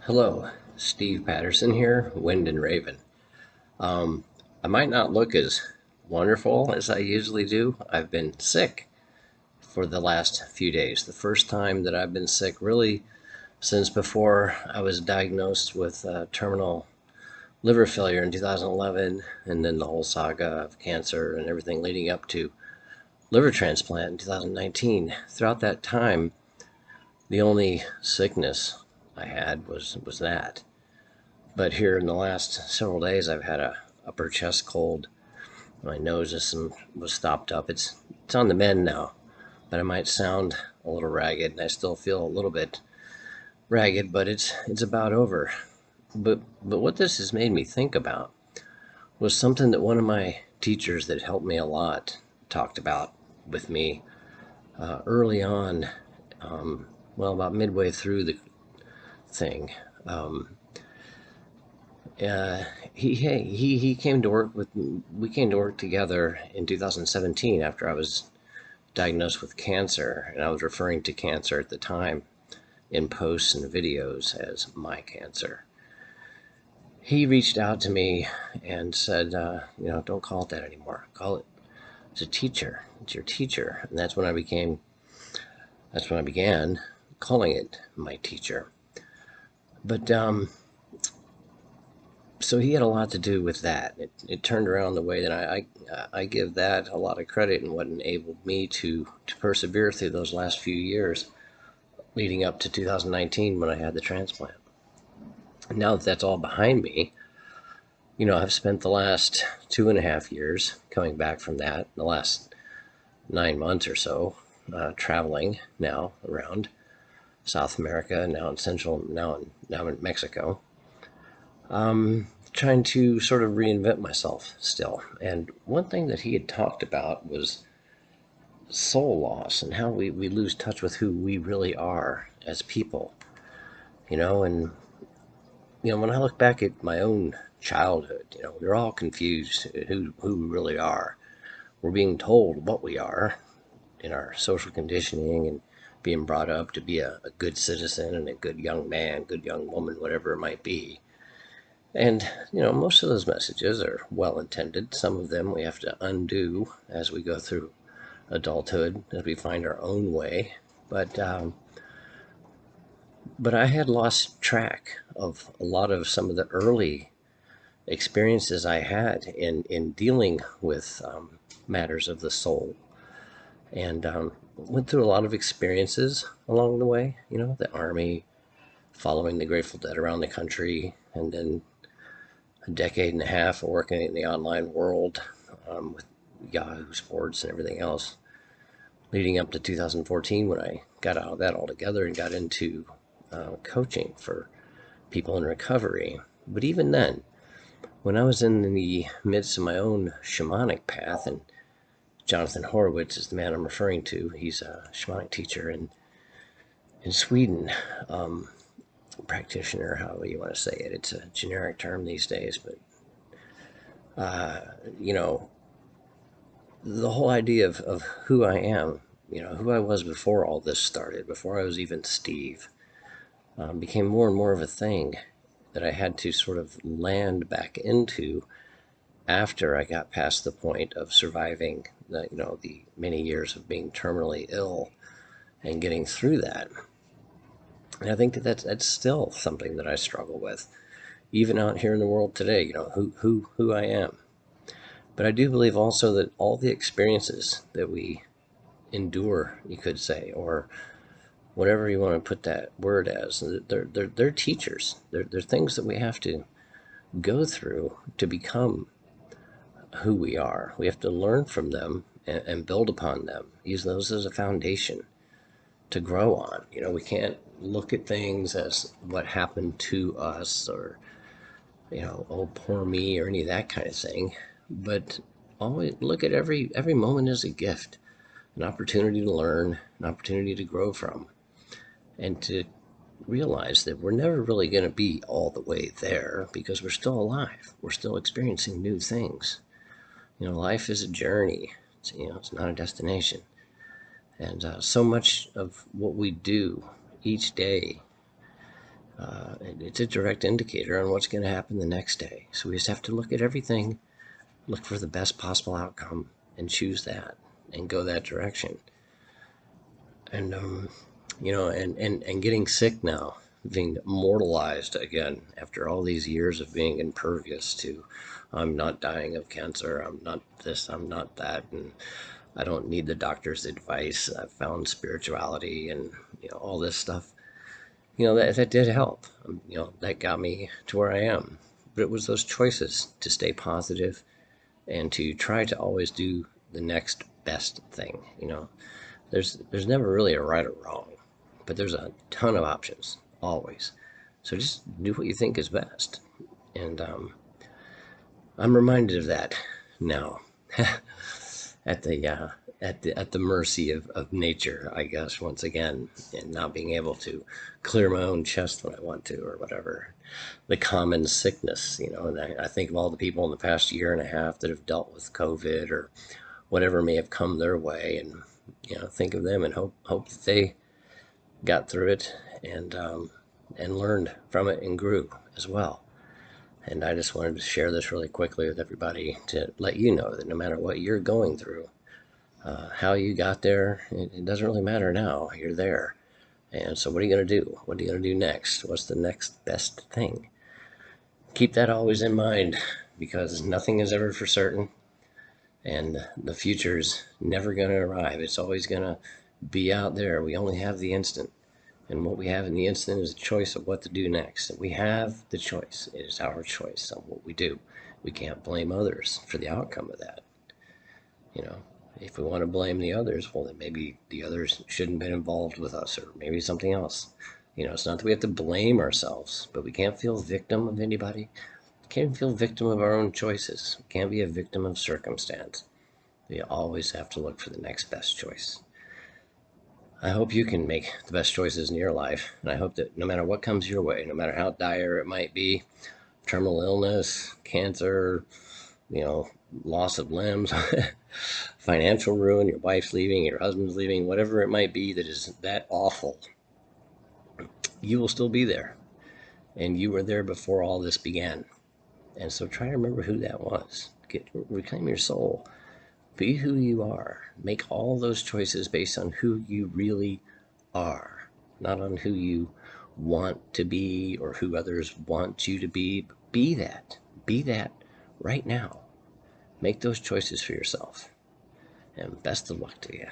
Hello, Steve Patterson here, Wind and Raven. Um, I might not look as wonderful as I usually do. I've been sick for the last few days. The first time that I've been sick really since before I was diagnosed with terminal liver failure in 2011, and then the whole saga of cancer and everything leading up to liver transplant in 2019. Throughout that time, the only sickness I had was that. But here in the last several days, I've had a upper chest cold. My nose was stopped up. It's on the mend now, but I might sound a little ragged, and I still feel a little bit ragged, but it's about over. But what this has made me think about was something that one of my teachers that helped me a lot talked about with me early on. Well, about midway through the thing. Um, Uh, he came to work with we came to work together in 2017 after I was diagnosed with cancer, and I was referring to cancer at the time in posts and videos as my cancer. He reached out to me and said, don't call it that anymore. Call it, it's a teacher. It's your teacher, and that's when I began calling it my teacher. But so he had a lot to do with that. It turned around the way that I give that a lot of credit and what enabled me to persevere through those last few years leading up to 2019 when I had the transplant. Now that that's all behind me, I've spent the last 2.5 years coming back from that, the last 9 months or so, traveling now around South America, now in Mexico. Trying to sort of reinvent myself still. And one thing that he had talked about was soul loss and how we lose touch with who we really are as people. And when I look back at my own childhood, we're all confused who we really are. We're being told what we are in our social conditioning and being brought up to be a good citizen and a good young man, good young woman, whatever it might be. And, most of those messages are well intended. Some of them we have to undo as we go through adulthood, as we find our own way. But I had lost track of a lot of some of the early experiences I had in dealing with matters of the soul. And went through a lot of experiences along the way, the Army, following the Grateful Dead around the country, and then a decade and a half of working in the online world with Yahoo Sports and everything else, leading up to 2014 when I got out of that altogether and got into coaching for people in recovery. But even then, when I was in the midst of my own shamanic path, and Jonathan Horowitz is the man I'm referring to, he's a shamanic teacher in Sweden. Practitioner, however you want to say it. It's a generic term these days, but the whole idea of who I am, who I was before all this started, before I was even Steve, became more and more of a thing that I had to sort of land back into after I got past the point of surviving the many years of being terminally ill and getting through that. And I think that's still something that I struggle with, even out here in the world today. Who I am. But I do believe also that all the experiences that we endure, you could say, or whatever you want to put that word as, they're teachers. They're things that we have to go through to become who we are. We have to learn from them and build upon them. Use those as a foundation to grow on. We can't look at things as what happened to us or, oh, poor me or any of that kind of thing. But always look at every moment as a gift, an opportunity to learn, an opportunity to grow from, and to realize that we're never really going to be all the way there because we're still alive. We're still experiencing new things. Life is a journey. It's not a destination. And so much of what we do each day It's a direct indicator on what's going to happen the next day. So we just have to look at everything, look for the best possible outcome, and choose that and go that direction. And and getting sick now, being immortalized again after all these years of being impervious to, I'm not dying of cancer, I'm not this, I'm not that, and I don't need the doctor's advice. I've found spirituality and all this stuff. That did help. That got me to where I am. But it was those choices to stay positive and to try to always do the next best thing. There's never really a right or wrong, but there's a ton of options always. So just do what you think is best. And I'm reminded of that now, at the mercy of nature, I guess, once again, and not being able to clear my own chest when I want to, or whatever. The common sickness, and I think of all the people in the past year and a half that have dealt with COVID or whatever may have come their way, and think of them and hope that they got through it and learned from it and grew as well. And I just wanted to share this really quickly with everybody to let you know that no matter what you're going through, how you got there, it doesn't really matter now. You're there. And so what are you going to do? What are you going to do next? What's the next best thing? Keep that always in mind, because nothing is ever for certain, and the future's never going to arrive. It's always going to be out there. We only have the instant. And what we have in the instant is a choice of what to do next. And we have the choice. It is our choice on what we do. We can't blame others for the outcome of that. If we want to blame the others, well, then maybe the others shouldn't have been involved with us, or maybe something else. It's not that we have to blame ourselves, but we can't feel victim of anybody. We can't feel victim of our own choices. We can't be a victim of circumstance. We always have to look for the next best choice. I hope you can make the best choices in your life, and I hope that no matter what comes your way, no matter how dire it might be, terminal illness, cancer, loss of limbs, financial ruin, your wife's leaving, your husband's leaving, whatever it might be that is that awful, you will still be there. And you were there before all this began. And so try to remember who that was. Reclaim your soul. Be who you are. Make all those choices based on who you really are, not on who you want to be or who others want you to be. But be that. Be that right now. Make those choices for yourself. And best of luck to you.